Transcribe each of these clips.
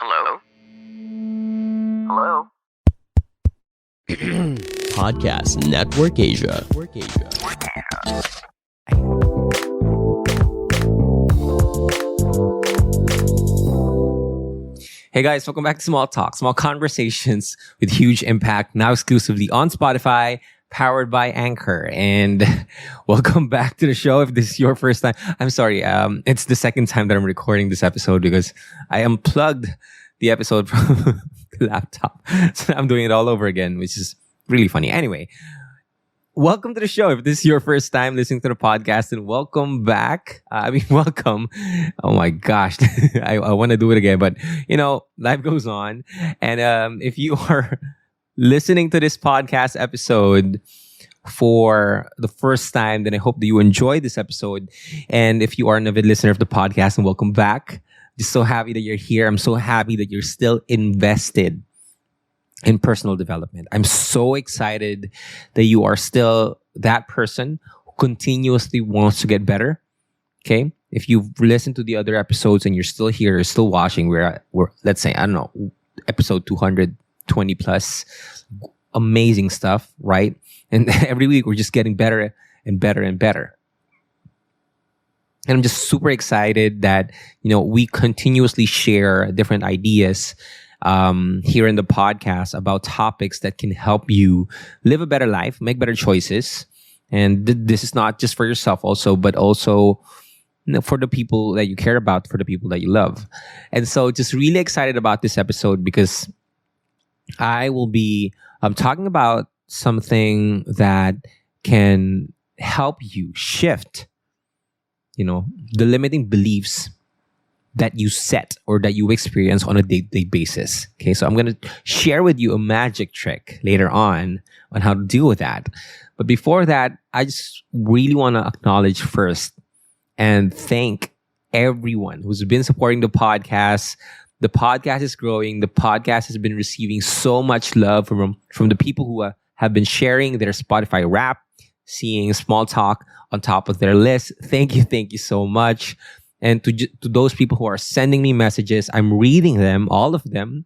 Hello? Hello? Podcast Network Asia. Hey guys, welcome back to Small Talk, small conversations with huge impact, now exclusively on Spotify, powered by Anchor. And welcome back to the show. If this is your first time, I'm sorry. It's the second time that I'm recording this episode because I unplugged the episode from the laptop. So I'm doing it all over again, which is really funny. Anyway, welcome to the show. If this is your first time listening to the podcast, and welcome back. Welcome. Oh my gosh. I want to do it again, but life goes on. And if you are listening to this podcast episode for the first time, then I hope that you enjoyed this episode. And if you are an avid listener of the podcast, and welcome back. Just so happy that you're here. I'm so happy that you're still invested in personal development. I'm so excited that you are still that person who continuously wants to get better. Okay? If you've listened to the other episodes and you're still here, you're still watching, we're let's say, I don't know, episode 220 plus. Amazing stuff, right? And every week we're just getting better and better and better. And I'm just super excited that, we continuously share different ideas here in the podcast about topics that can help you live a better life, make better choices. And this is not just for yourself also, but also for the people that you care about, for the people that you love. And so just really excited about this episode because I will be talking about something that can help you shift, the limiting beliefs that you set or that you experience on a day-to-day basis. Okay, so I'm going to share with you a magic trick later on how to deal with that. But before that, I just really want to acknowledge first and thank everyone who's been supporting the podcast. The podcast is growing. The podcast has been receiving so much love from the people who have been sharing their Spotify Wrap, seeing Small Talk on top of their list. Thank you so much. And to those people who are sending me messages, I'm reading them, all of them.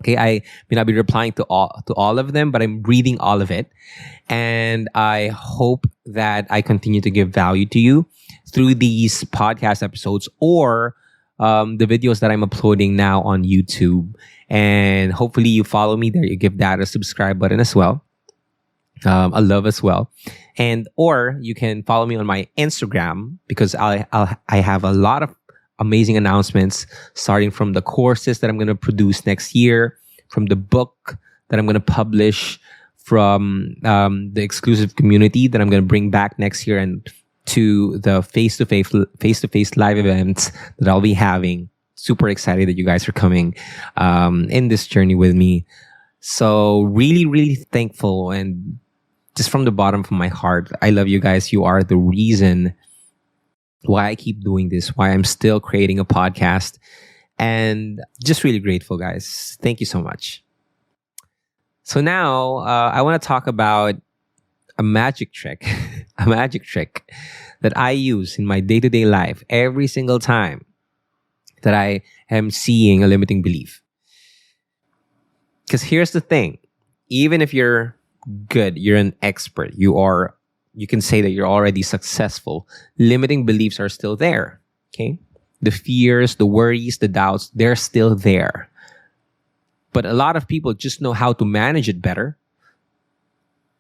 Okay, I may not be replying to all of them, but I'm reading all of it. And I hope that I continue to give value to you through these podcast episodes or the videos that I'm uploading now on YouTube. And hopefully you follow me there. You give that a subscribe button as well. A love as well. Or you can follow me on my Instagram because I have a lot of amazing announcements starting from the courses that I'm going to produce next year, from the book that I'm going to publish, from the exclusive community that I'm going to bring back next year, and to the face-to-face live events that I'll be having. Super excited that you guys are coming in this journey with me. So really, really thankful, and just from the bottom of my heart, I love you guys. You are the reason why I keep doing this, why I'm still creating a podcast, and just really grateful, guys. Thank you so much. So now I want to talk about a magic trick, a magic trick that I use in my day-to-day life every single time that I am seeing a limiting belief. Because here's the thing, even if you're good, you're an expert, you can say that you're already successful, limiting beliefs are still there. Okay? The fears, the worries, the doubts, they're still there. But a lot of people just know how to manage it better,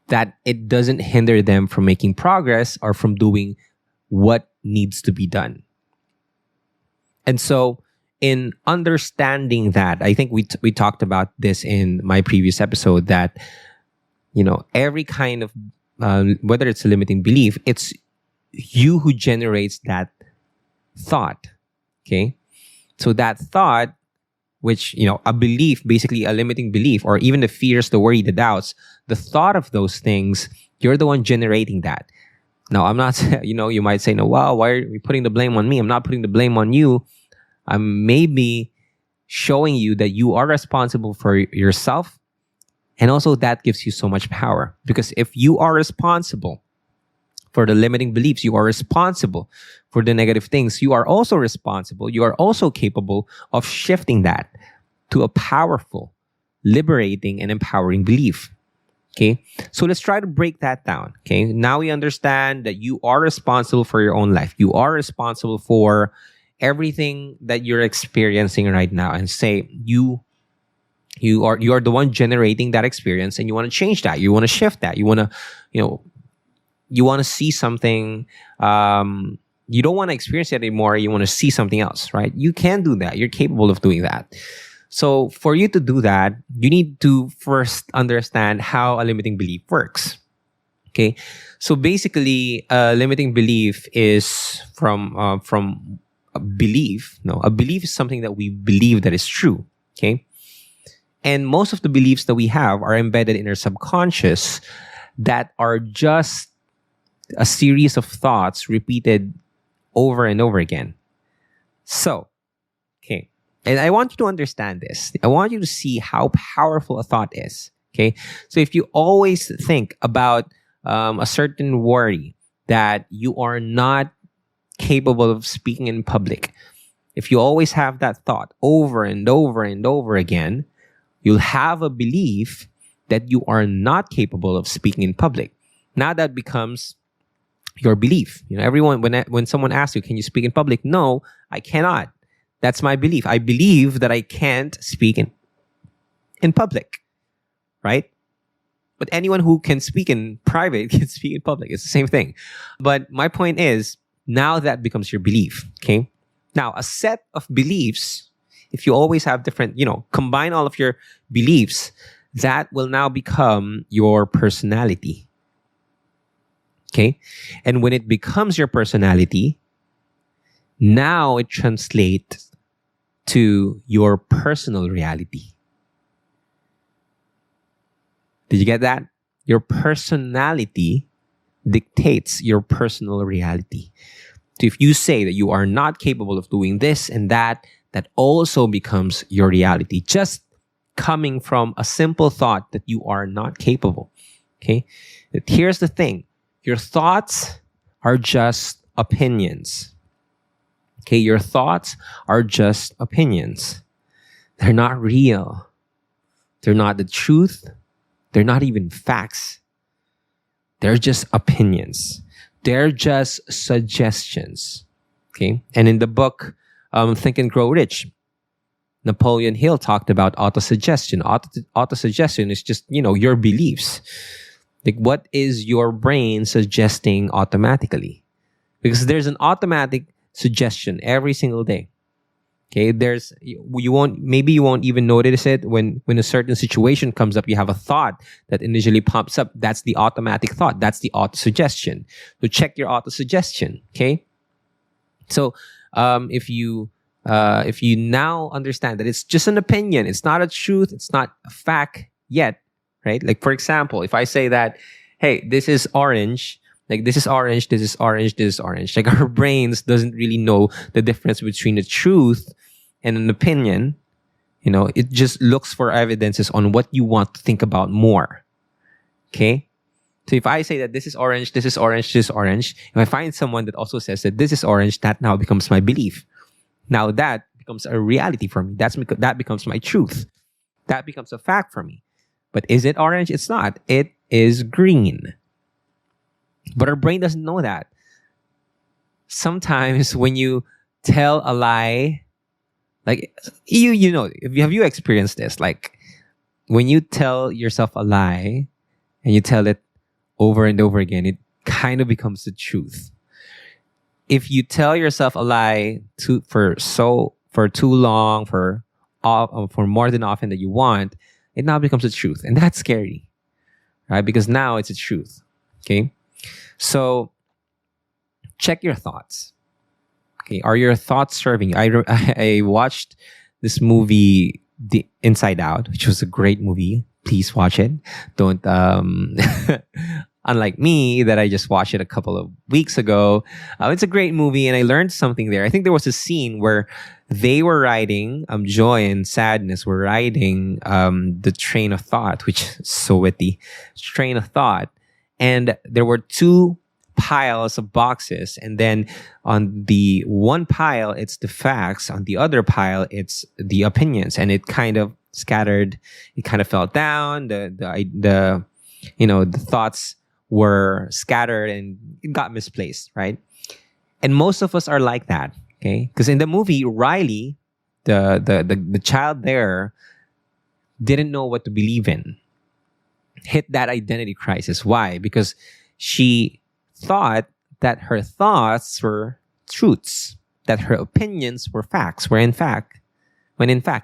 that it doesn't hinder them from making progress or from doing what needs to be done. And so in understanding that, I think we talked about this in my previous episode, that every kind of whether it's a limiting belief, it's you who generates that thought. Okay, so that thought, which a belief, basically a limiting belief, or even the fears, the worry, the doubts, the thought of those things, you're the one generating that. Now, I'm not, you might say, no, wow, why are you putting the blame on me? I'm not putting the blame on you. I'm maybe showing you that you are responsible for yourself. And also that gives you so much power, because if you are responsible for the limiting beliefs, you are responsible for the negative things, you are also responsible. You are also capable of shifting that. to a powerful, liberating, and empowering belief. Okay, so let's try to break that down. Okay, now we understand that you are responsible for your own life. You are responsible for everything that you're experiencing right now, and say you are the one generating that experience, and you want to change that. You want to shift that. You want to, you want to see something. You don't want to experience it anymore. You want to see something else, right? You can do that. You're capable of doing that. So for you to do that, you need to first understand how a limiting belief works. Okay, so basically, a limiting belief is from a belief. No, a belief is something that we believe that is true. Okay, and most of the beliefs that we have are embedded in our subconscious that are just a series of thoughts repeated over and over again. So, okay. And I want you to understand this. I want you to see how powerful a thought is. Okay. So if you always think about a certain worry that you are not capable of speaking in public, if you always have that thought over and over and over again, you'll have a belief that you are not capable of speaking in public. Now that becomes your belief. Everyone, when someone asks you, can you speak in public? No, I cannot. That's my belief. I believe that I can't speak in public, right? But anyone who can speak in private can speak in public. It's the same thing. But my point is, now that becomes your belief, okay? Now, a set of beliefs, if you always have different, combine all of your beliefs, that will now become your personality. Okay? And when it becomes your personality, now it translates to your personal reality. Did you get that? Your personality dictates your personal reality. So if you say that you are not capable of doing this and that also becomes your reality. Just coming from a simple thought that you are not capable. Okay? But here's the thing. Your thoughts are just opinions. Okay? Your thoughts are just opinions. They're not real. They're not the truth. They're not even facts. They're just opinions. They're just suggestions. Okay? And in the book, Think and Grow Rich, Napoleon Hill talked about autosuggestion. Autosuggestion is just, your beliefs. Like, what is your brain suggesting automatically? Because there's an automatic suggestion every single day. Okay, you won't even notice it when a certain situation comes up. You have a thought that initially pops up. That's the automatic thought. That's the autosuggestion. So check your autosuggestion. Okay, so if you now understand that it's just an opinion, it's not a truth, it's not a fact yet, right? Like, for example, if I say that, hey, this is orange. Like, this is orange, this is orange, this is orange. Like, our brains doesn't really know the difference between the truth and an opinion. It just looks for evidences on what you want to think about more. Okay? So if I say that this is orange, this is orange, this is orange, if I find someone that also says that this is orange, that now becomes my belief. Now that becomes a reality for me. That becomes my truth. That becomes a fact for me. But is it orange? It's not. It is green. But our brain doesn't know that. Sometimes when you tell a lie, like, have you experienced this? Like, when you tell yourself a lie and you tell it over and over again, it kind of becomes the truth. If you tell yourself a lie for too long, for more than often that you want, it now becomes the truth. And that's scary, right? Because now it's a truth. Okay? So check your thoughts. Okay, are your thoughts serving you? I watched this movie, The Inside Out, which was a great movie. Please watch it. Don't unlike me, that I just watched it a couple of weeks ago. It's a great movie, and I learned something there. I think there was a scene where they were riding, joy and sadness were riding the train of thought, which is so witty, train of thought. And there were two piles of boxes, and then on the one pile it's the facts, on the other pile it's the opinions, and it kind of scattered, it kind of fell down, the thoughts were scattered and it got misplaced, right? And most of us are like that, okay? Because in the movie, Riley, the child there, didn't know what to believe in, hit that identity crisis. Why? Because she thought that her thoughts were truths, that her opinions were facts, when in fact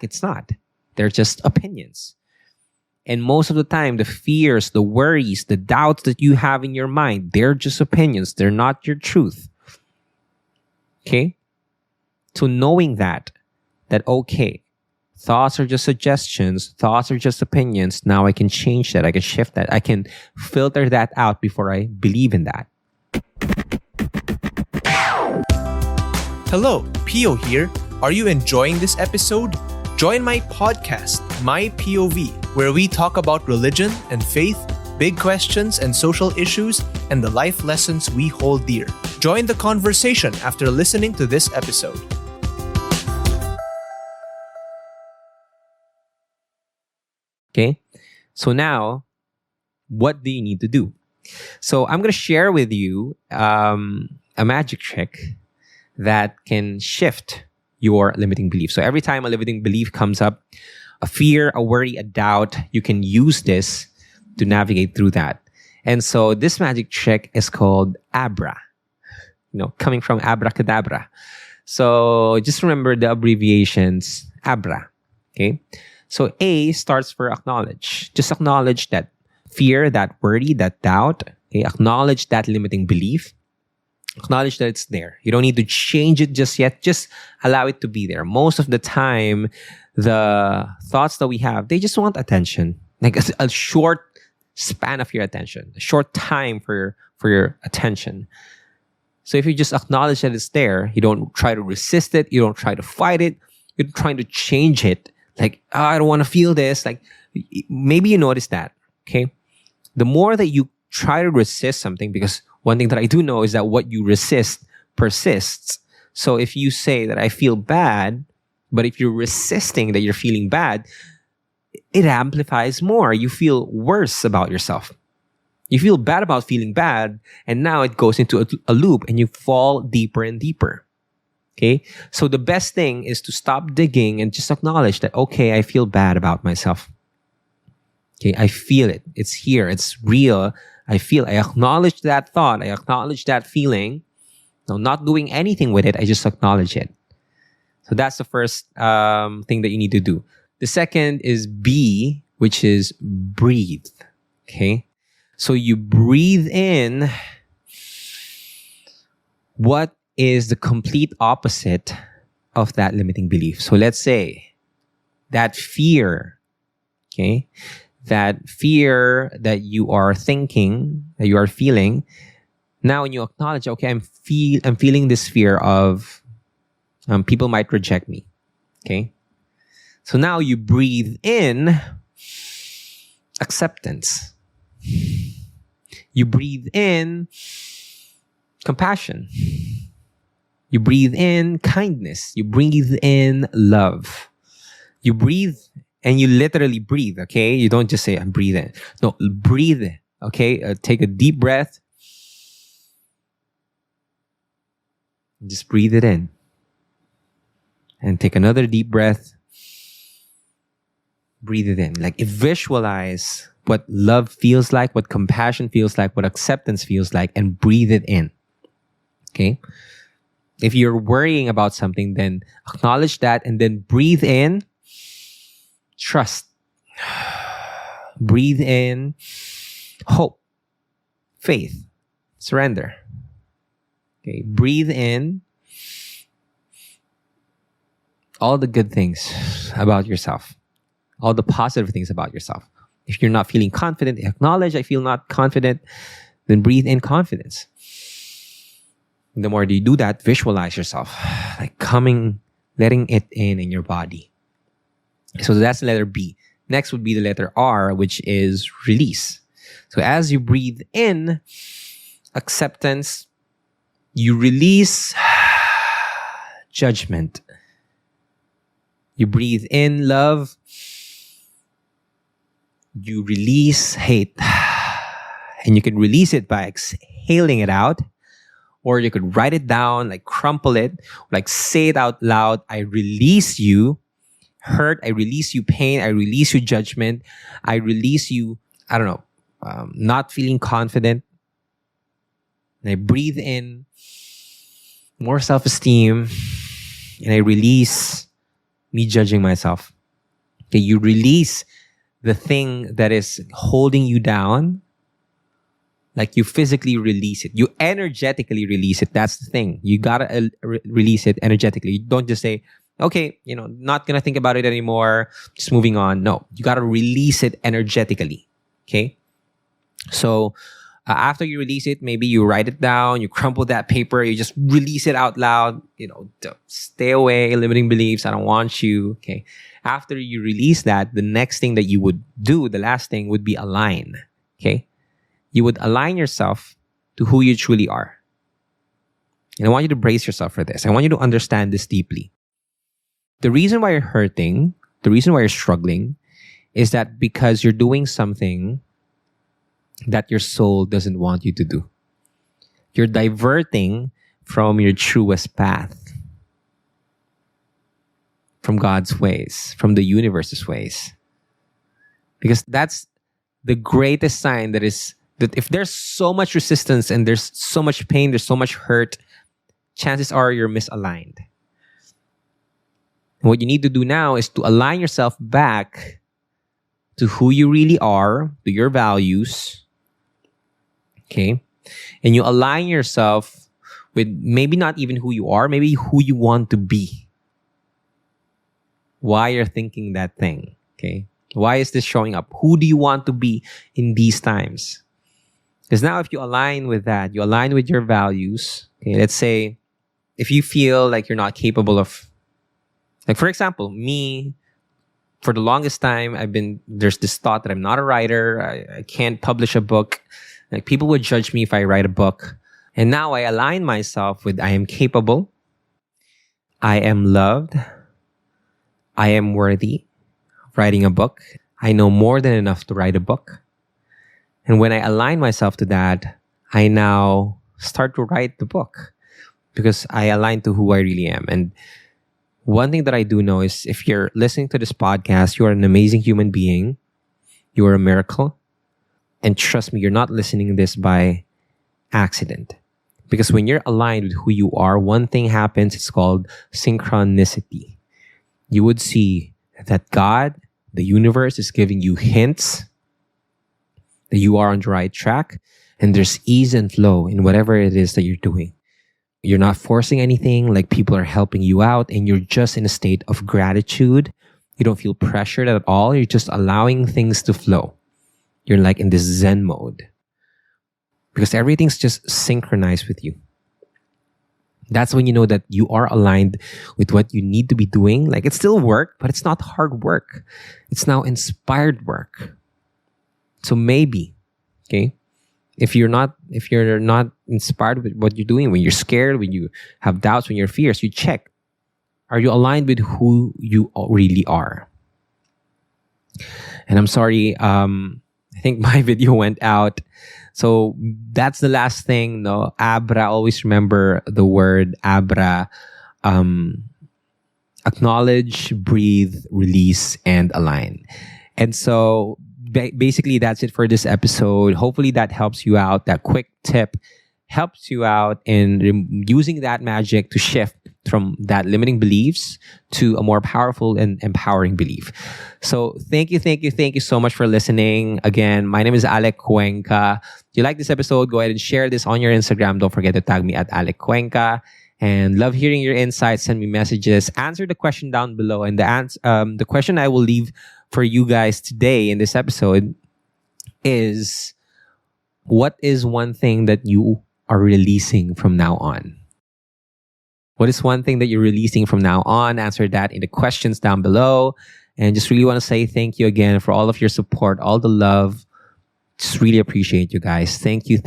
it's not. They're just opinions. And most of the time, the fears, the worries, the doubts that you have in your mind, they're just opinions. They're not your truth. Okay? So knowing that okay, thoughts are just suggestions, thoughts are just opinions, now I can change that, I can shift that, I can filter that out before I believe in that. Hello, Pio here. Are you enjoying this episode? Join my podcast, My POV, where we talk about religion and faith, big questions and social issues, and the life lessons we hold dear. Join the conversation after listening to this episode. Okay, so now, what do you need to do? So I'm going to share with you a magic trick that can shift your limiting belief. So every time a limiting belief comes up, a fear, a worry, a doubt, you can use this to navigate through that. And so this magic trick is called ABRA, coming from abracadabra. So just remember the abbreviations ABRA, okay? So A starts for acknowledge. Just acknowledge that fear, that worry, that doubt. Okay? Acknowledge that limiting belief. Acknowledge that it's there. You don't need to change it just yet. Just allow it to be there. Most of the time, the thoughts that we have, they just want attention. Like a short span of your attention. A short time for your attention. So if you just acknowledge that it's there, you don't try to resist it. You don't try to fight it. You're trying to change it. Like, I don't want to feel this. Like, maybe you notice that, okay? The more that you try to resist something, because one thing that I do know is that what you resist persists. So if you say that I feel bad, but if you're resisting that you're feeling bad, it amplifies more. You feel worse about yourself. You feel bad about feeling bad, and now it goes into a loop, and you fall deeper and deeper. Okay, so the best thing is to stop digging and just acknowledge that, okay, I feel bad about myself. Okay, I feel it. It's here. It's real. I acknowledge that thought. I acknowledge that feeling. No, not doing anything with it. I just acknowledge it. So that's the first thing that you need to do. The second is B, which is breathe. Okay, so you breathe in what is the complete opposite of that limiting belief. So let's say that fear, okay, that fear that you are thinking, that you are feeling, now when you acknowledge, okay, I'm feeling this fear of people might reject me, okay? So now you breathe in acceptance. You breathe in compassion. You breathe in kindness. You breathe in love. You breathe and you literally breathe, okay? You don't just say, I'm breathing. No, breathe, okay? Take a deep breath. Just breathe it in. And take another deep breath. Breathe it in. Like, visualize what love feels like, what compassion feels like, what acceptance feels like, and breathe it in, okay? If you're worrying about something, then acknowledge that and then breathe in trust. Breathe in hope, faith, surrender. Okay, breathe in all the good things about yourself, all the positive things about yourself. If you're not feeling confident, acknowledge I feel not confident, then breathe in confidence. The more you do that, visualize yourself like coming, letting it in your body. So that's the letter B. Next would be the letter R, which is release. So as you breathe in, acceptance, you release judgment. You breathe in love. You release hate. And you can release it by exhaling it out. Or you could write it down, like crumple it, like say it out loud. I release you hurt. I release you pain. I release you judgment. I release you, I don't know, not feeling confident. And I breathe in more self-esteem. And I release me judging myself. Okay, you release the thing that is holding you down. Like you physically release it. You energetically release it. That's the thing. You gotta release it energetically. You don't just say, okay, not gonna think about it anymore. Just moving on. No, you gotta release it energetically. Okay? So after you release it, maybe you write it down, you crumple that paper, you just release it out loud. Stay away, limiting beliefs. I don't want you. Okay. After you release that, the next thing that you would do, the last thing would be align. Okay? You would align yourself to who you truly are. And I want you to brace yourself for this. I want you to understand this deeply. The reason why you're hurting, the reason why you're struggling, is that because you're doing something that your soul doesn't want you to do. You're diverting from your truest path, from God's ways, from the universe's ways. Because that's the greatest sign that if there's so much resistance and there's so much pain, there's so much hurt, chances are you're misaligned. And what you need to do now is to align yourself back to who you really are, to your values. Okay? And you align yourself with maybe not even who you are, maybe who you want to be. Why you're thinking that thing. Okay? Why is this showing up? Who do you want to be in these times? Because now if you align with that, you align with your values. Okay, let's say if you feel like you're not capable of, like for example, me, for the longest time, there's this thought that I'm not a writer. I can't publish a book. Like people would judge me if I write a book. And now I align myself with I am capable. I am loved. I am worthy of writing a book. I know more than enough to write a book. And when I align myself to that, I now start to write the book because I align to who I really am. And one thing that I do know is if you're listening to this podcast, you are an amazing human being. You are a miracle. And trust me, you're not listening to this by accident. Because when you're aligned with who you are, one thing happens. It's called synchronicity. You would see that God, the universe, is giving you hints that you are on the right track, and there's ease and flow in whatever it is that you're doing. You're not forcing anything, like people are helping you out, and you're just in a state of gratitude. You don't feel pressured at all. You're just allowing things to flow. You're like in this Zen mode because everything's just synchronized with you. That's when you know that you are aligned with what you need to be doing. Like it's still work, but it's not hard work. It's now inspired work. So maybe, okay, if you're not inspired with what you're doing, when you're scared, when you have doubts, when you're fierce, you check. Are you aligned with who you really are? And I'm sorry, I think my video went out. So that's the last thing, no? Abra, always remember the word Abra. Acknowledge, breathe, release, and align. And so basically that's it for this episode. Hopefully that helps you out. That quick tip helps you out in using that magic to shift from that limiting beliefs to a more powerful and empowering belief. So thank you so much for listening. Again, my name is Alec Cuenca. If you like this episode, go ahead and share this on your Instagram. Don't forget to tag me at Alec Cuenca. And love hearing your insights. Send me messages. Answer the question down below. And the question I will leave for you guys today in this episode is, what is one thing that you are releasing from now on? What is one thing that you're releasing from now on? Answer that in the questions down below. And just really want to say thank you again for all of your support, all the love. Just really appreciate you guys. Thank you.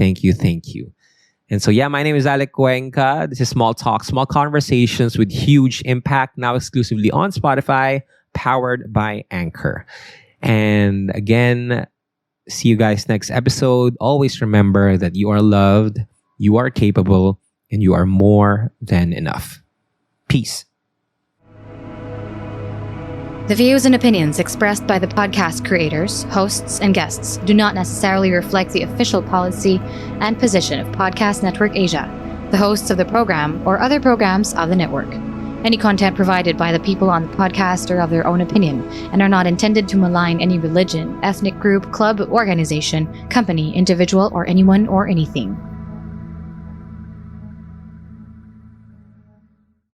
And so, my name is Alec. This is Small Talk, Small Conversations with huge impact, now exclusively on Spotify, powered by Anchor. And again, see you guys next episode. Always remember that you are loved, you are capable, and you are more than enough. Peace. The views and opinions expressed by the podcast creators, hosts, and guests do not necessarily reflect the official policy and position of Podcast Network Asia, the hosts of the program, or other programs of the network. Any content provided by the people on the podcast are of their own opinion and are not intended to malign any religion, ethnic group, club, organization, company, individual, or anyone or anything.